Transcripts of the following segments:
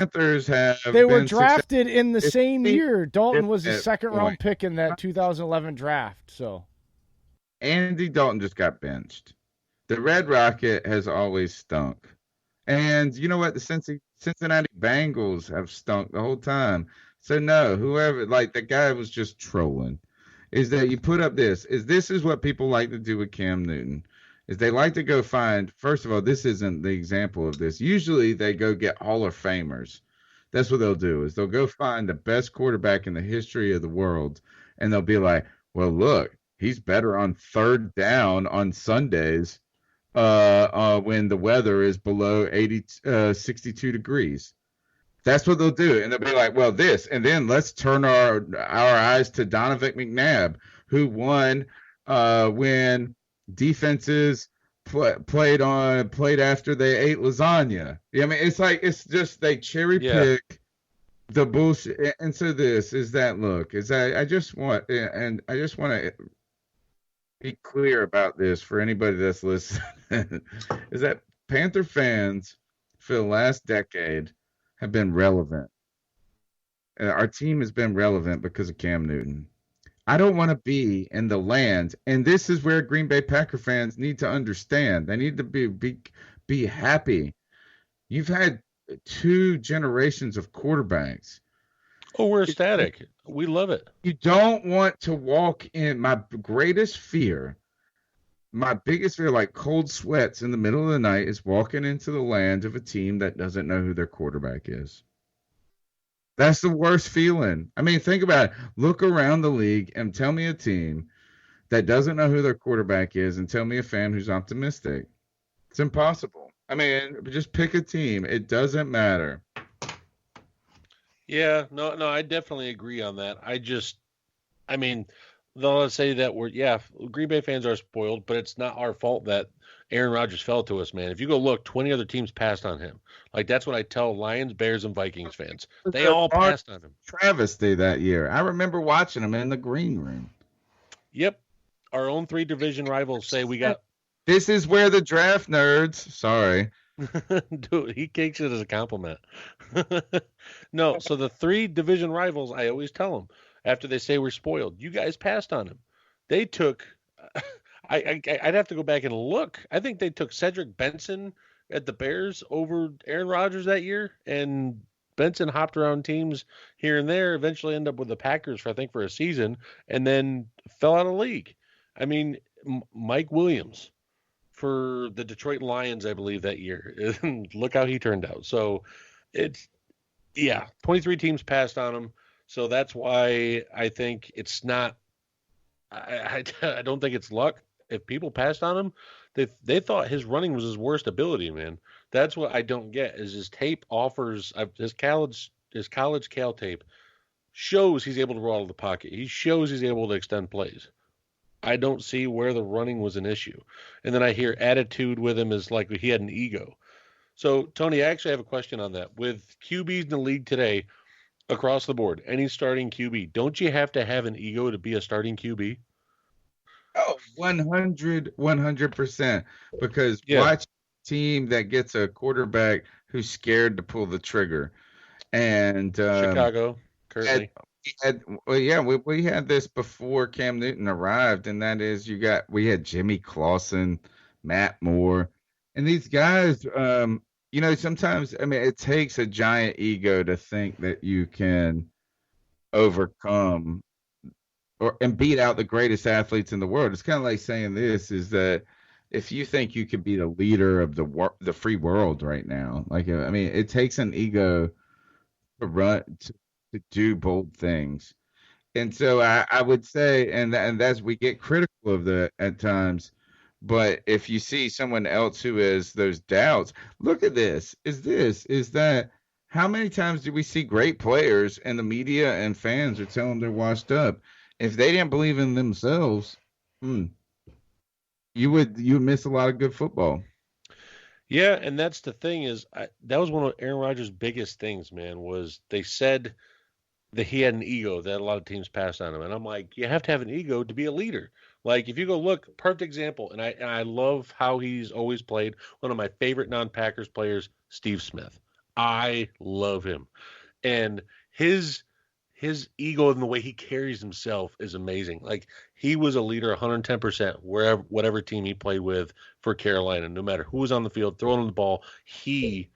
Panthers have They were been drafted in the same year. Dalton was a at second-round point. pick in that 2011 draft. So Andy Dalton just got benched. The Red Rocket has always stunk. And you know what? The Cincinnati Bengals have stunk the whole time. So no, whoever, like the guy was just trolling. Is that you put up this is what people like to do with Cam Newton. Is they like to go find, first of all, this isn't the example of this. Usually they go get Hall of Famers. That's what they'll do, is they'll go find the best quarterback in the history of the world, and they'll be like, well, look, he's better on third down on Sundays when the weather is below 62 degrees. That's what they'll do. And they'll be like, well, this. And then let's turn our eyes to Donovan McNabb, who won when defenses played after they ate lasagna. I mean, it's just they cherry pick the bullshit. And so this is that look. I just want to be clear about this for anybody that's listening. Is that Panther fans for the last decade have been relevant. Our team has been relevant because of Cam Newton. I don't want to be in the land, and this is where Green Bay Packer fans need to understand. They need to be happy. You've had 2 generations of quarterbacks. Oh, we're ecstatic. We love it. You don't want to walk in. My biggest fear, like cold sweats in the middle of the night, is walking into the land of a team that doesn't know who their quarterback is. That's the worst feeling. I mean, think about it. Look around the league and tell me a team that doesn't know who their quarterback is, and tell me a fan who's optimistic. It's impossible. I mean, just pick a team. It doesn't matter. Yeah, no, I definitely agree on that. They'll say that Green Bay fans are spoiled, but it's not our fault that Aaron Rodgers fell to us, man. If you go look, 20 other teams passed on him. Like, that's what I tell Lions, Bears, and Vikings fans. They all passed on him. Travesty that year. I remember watching him in the green room. Yep. Our own 3 division rivals say we got... This is where the draft nerds... Sorry. Dude, he takes it as a compliment. No, so the 3 division rivals, I always tell them, after they say we're spoiled, you guys passed on him. They took... I'd have to go back and look. I think they took Cedric Benson at the Bears over Aaron Rodgers that year, and Benson hopped around teams here and there, eventually ended up with the Packers for a season, and then fell out of the league. I mean, Mike Williams for the Detroit Lions, I believe, that year. Look how he turned out. So 23 teams passed on him. So that's why I think it's not, I don't think it's luck. If people passed on him, they thought his running was his worst ability, man. That's what I don't get, is his tape offers, his college Cal tape shows he's able to roll out of the pocket. He shows he's able to extend plays. I don't see where the running was an issue. And then I hear attitude with him is like he had an ego. So, Tony, I actually have a question on that. With QBs in the league today, across the board, any starting QB, don't you have to have an ego to be a starting QB? Oh, 100%. Because watch a team that gets a quarterback who's scared to pull the trigger. And Chicago, currently. We had this before Cam Newton arrived, and that is we had Jimmy Clausen, Matt Moore, and these guys, sometimes, I mean, it takes a giant ego to think that you can overcome and beat out the greatest athletes in the world. It's kind of like saying this, is that if you think you could be the leader of the free world right now, it takes an ego to run to do bold things. And so I would say, and that's, we get critical of that at times, but if you see someone else who has those doubts, look at this. Is that how many times do we see great players and the media and fans are telling them they're washed up? If they didn't believe in themselves, you would miss a lot of good football. Yeah, and that's the thing is, that was one of Aaron Rodgers' biggest things, man, was they said that he had an ego that a lot of teams passed on him. And I'm like, you have to have an ego to be a leader. Like, if you go look, perfect example, and I love how he's always played, one of my favorite non-Packers players, Steve Smith. I love him. And his ego and the way he carries himself is amazing. Like, he was a leader 110% whatever team he played with for Carolina. No matter who was on the field throwing the ball, he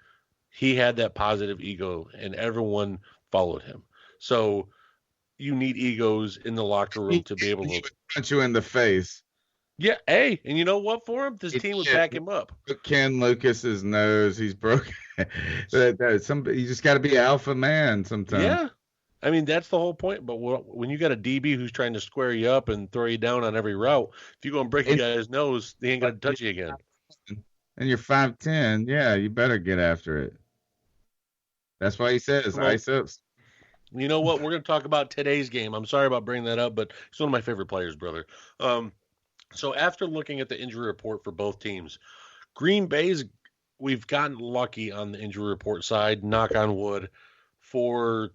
had that positive ego, and everyone followed him. So you need egos in the locker room to be able to punch you in the face. Yeah, hey, and you know what? For him, this team would back him up. Ken Lucas's nose, he's broken. You just got to be alpha man sometimes. Yeah, I mean, that's the whole point. But when you got a DB who's trying to square you up and throw you down on every route, if you go and break a guy's nose, he ain't gonna touch you again. And you're 5'10", yeah, you better get after it. That's why he says ice ups. You know what? We're going to talk about today's game. I'm sorry about bringing that up, but he's one of my favorite players, brother. So after looking at the injury report for both teams, Green Bay's, we've gotten lucky on the injury report side, knock on wood, for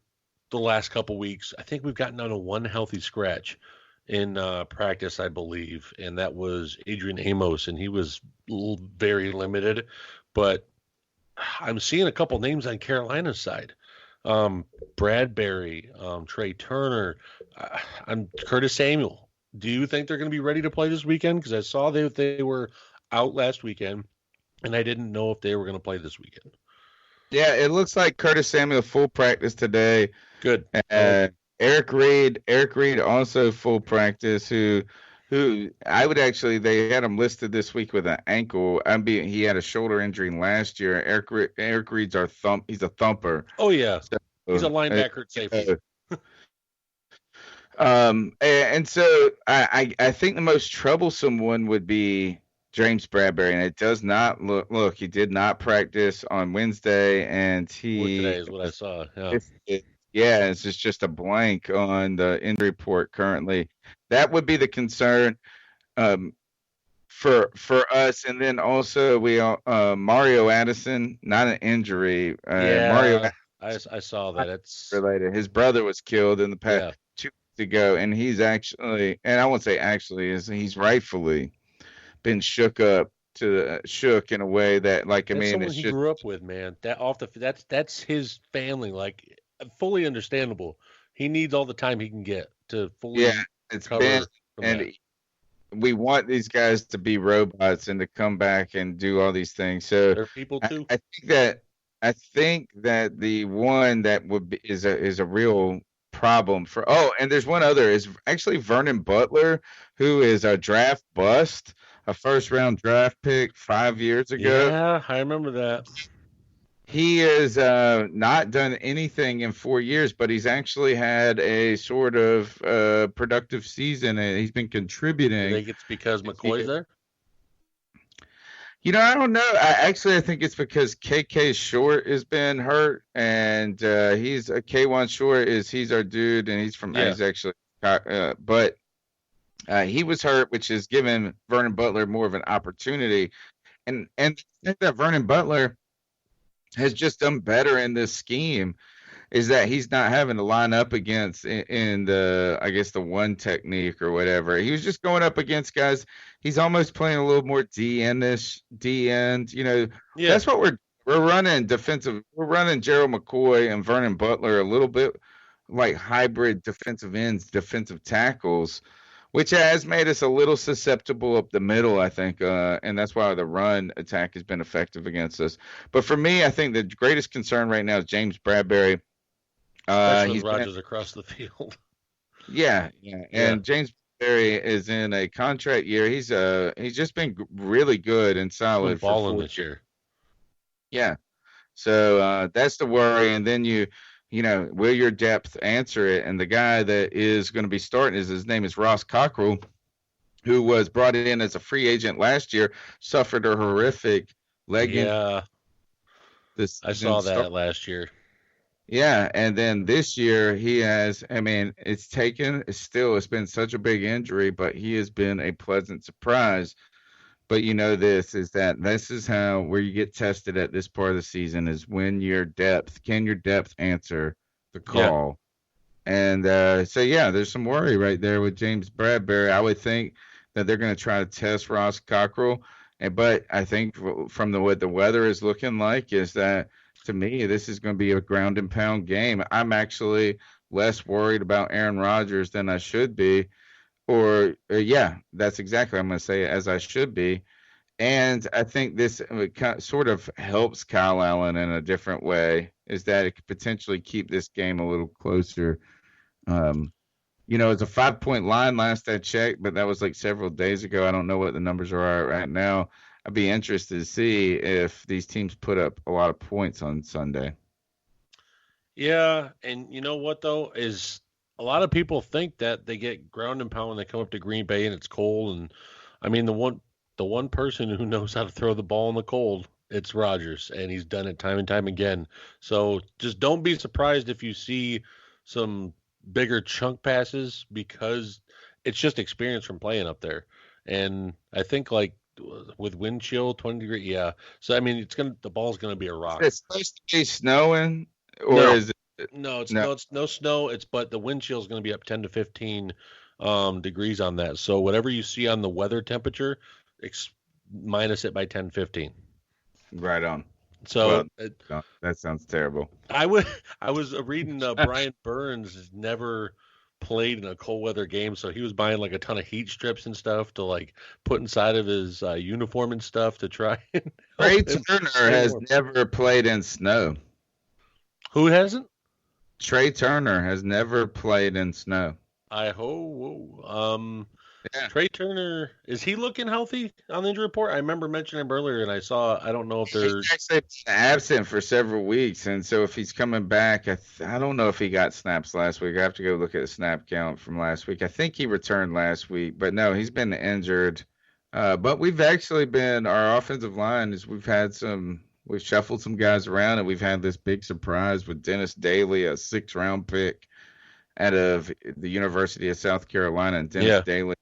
the last couple weeks. I think we've gotten down to one healthy scratch in practice, I believe, and that was Adrian Amos, and he was very limited. But I'm seeing a couple names on Carolina's side. Bradbury, Trey Turner, Curtis Samuel. Do you think they're going to be ready to play this weekend? Because I saw they were out last weekend, and I didn't know if they were going to play this weekend. Yeah, it looks like Curtis Samuel full practice today. Good. Eric Reed also full practice. Who I would actually, they had him listed this week with an ankle. He had a shoulder injury last year. Eric Reed's he's a thumper. Oh yeah, so, he's a linebacker at safety. And so I think the most troublesome one would be James Bradbury, and it does not look. He did not practice on Wednesday, and today is what I saw. Yeah, it's just a blank on the injury report currently. That would be the concern for us, and then also Mario Addison, not an injury. Mario, I saw that. It's related. His brother was killed in the past 2 weeks ago, and he's actually, and I won't say actually, he's rightfully been shook in a way that, like, that's it's someone he grew up with, man. That's his family, like, fully understandable. He needs all the time he can get to fully recover from that. We want these guys to be robots and to come back and do all these things. So they're people too. I think that the one that is a real problem for. Oh, and there's one other, is actually Vernon Butler, who is a draft bust, a first-round draft pick 5 years ago. Yeah, I remember that. He has not done anything in 4 years, but he's actually had a sort of productive season, and he's been contributing. You think it's because McCoy's there? I don't know. I think it's because KK Short has been hurt, and he's K1 Short he's our dude, and he's actually but he was hurt, which has given Vernon Butler more of an opportunity, and that Vernon Butler has just done better in this scheme is that he's not having to line up against in the, I guess, the one technique or whatever. He was just going up against guys. He's almost playing a little more D-end-ish, D-end. That's what we're running defensive. We're running Gerald McCoy and Vernon Butler a little bit like hybrid defensive ends, defensive tackles, which has made us a little susceptible up the middle, I think, and that's why the run attack has been effective against us. But for me, I think the greatest concern right now is James Bradbury. He's Rodgers across the field. Yeah. And James Bradbury is in a contract year. He's just been really good and solid. He's balling this year. Yeah. So that's the worry, and then will your depth answer it? And the guy that is going to be starting his name is Ross Cockrell, who was brought in as a free agent last year, suffered a horrific leg injury. Yeah, I saw that last year. Yeah, and then this year he has. I mean, it's been such a big injury, but he has been a pleasant surprise. But this is where you get tested at this part of the season, is when can your depth answer the call? Yeah. And there's some worry right there with James Bradbury. I would think that they're going to try to test Ross Cockrell, but I think from what the weather is looking like is that to me, this is going to be a ground and pound game. I'm actually less worried about Aaron Rodgers than I should be. Yeah, that's exactly what I'm going to say, as I should be. And I think this sort of helps Kyle Allen in a different way, is that it could potentially keep this game a little closer. It's a 5-point line last I checked, but that was like several days ago. I don't know what the numbers are right now. I'd be interested to see if these teams put up a lot of points on Sunday. Yeah, and you know what, though, is a lot of people think that they get ground and pound when they come up to Green Bay and it's cold. And, I mean, the one person who knows how to throw the ball in the cold, it's Rodgers, and he's done it time and time again. So just don't be surprised if you see some bigger chunk passes, because it's just experience from playing up there. And I think, like, with wind chill, 20 degree, yeah. So I mean, the ball's gonna be a rock. It's supposed to be snowing, or No. is it? No, it's no snow. But the wind chill is going to be up 10 to 15 degrees on that. So whatever you see on the weather temperature, minus it by 10, 15. Right on. So no, that sounds terrible. I was reading Brian Burns has never played in a cold weather game, so he was buying like a ton of heat strips and stuff to like put inside of his uniform and stuff to try. Trey Turner has never played in snow. Who hasn't? Trey Turner has never played in snow. Trey Turner, is he looking healthy on the injury report? I remember mentioning him earlier, and I don't know if they're... He's actually been absent for several weeks, and so if he's coming back, I don't know if he got snaps last week. I have to go look at the snap count from last week. I think he returned last week, but no, he's been injured. But we've actually been, our offensive line is, we've shuffled some guys around, and we've had this big surprise with Dennis Daly, a 6th-round pick out of the University of South Carolina, and Dennis Daly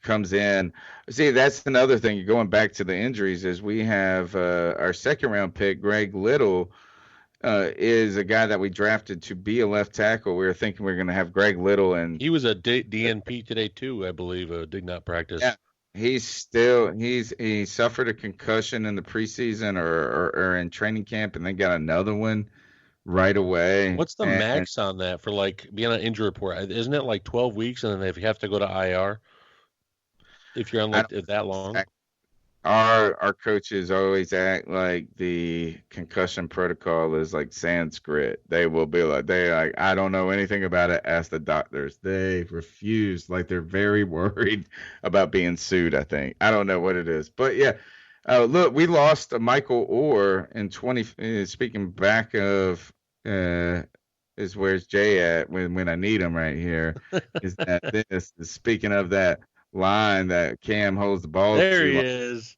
comes in. See, that's another thing. You're going back to the injuries, is we have our 2nd-round pick, Greg Little, is a guy that we drafted to be a left tackle. We were thinking we were going to have Greg Little, and he was a DNP today too, I believe. Did not practice. Yeah, he suffered a concussion in the preseason or in training camp, and then got another one right away. What's the max on that for like being on injury report? Isn't it like 12 weeks, and then if you have to go to IR? If you're on like that long, our coaches always act like the concussion protocol is like Sanskrit. They will be like, I don't know anything about it. Ask the doctors. They refuse. Like, they're very worried about being sued. I think, I don't know what it is, but yeah. Look, we lost Michael Orr in 20. Speaking back of, is where's Jay at when I need him right here? Is that this? Speaking of that line that Cam holds the ball. There he is.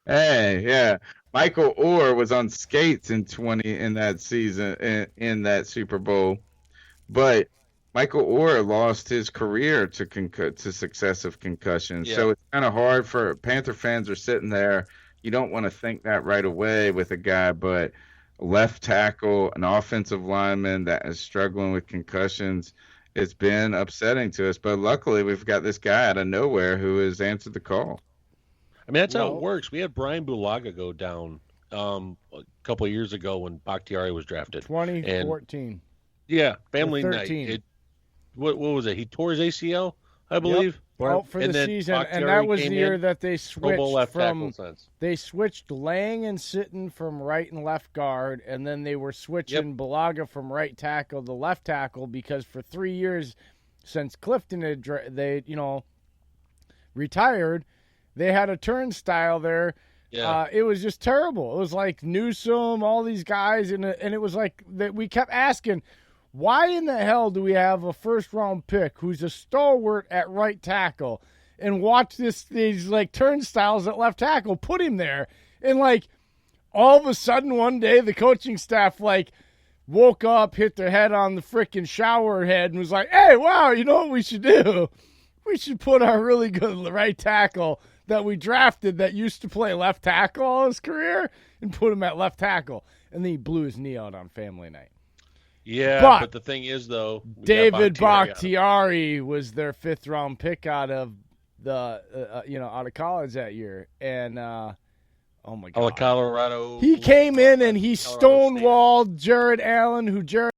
Hey, yeah. Michael Orr was on skates in that season in that Super Bowl, but Michael Orr lost his career to successive concussions. Yeah. So it's kind of hard for Panther fans are sitting there. You don't want to think that right away with a guy, but left tackle, an offensive lineman that is struggling with concussions. It's been upsetting to us, but luckily we've got this guy out of nowhere who has answered the call. I mean, that's how it works. We had Brian Bulaga go down a couple of years ago when Bakhtiari was drafted. 2014. Yeah, family night. What was it? He tore his ACL, I believe. Out for the season, and that was the year that they switched they switched Lang and Sitton from right and left guard, and then they were switching Bulaga from right tackle to left tackle, because for 3 years since Clifton had retired, they had a turnstile there. Yeah. It was just terrible. It was like Newsome, all these guys, and it was like that. We kept asking, why in the hell do we have a 1st-round pick who's a stalwart at right tackle, and watch these like turnstiles at left tackle, put him there, and like all of a sudden one day the coaching staff like woke up, hit their head on the freaking shower head, and was like, hey, wow, you know what we should do? We should put our really good right tackle that we drafted that used to play left tackle all his career and put him at left tackle. And then he blew his knee out on family night. Yeah, but the thing is, though, David Bakhtiari was their 5th-round pick out of the out of college that year, and Oh my God. Colorado. He came in and he stonewalled Jared Allen, who Jared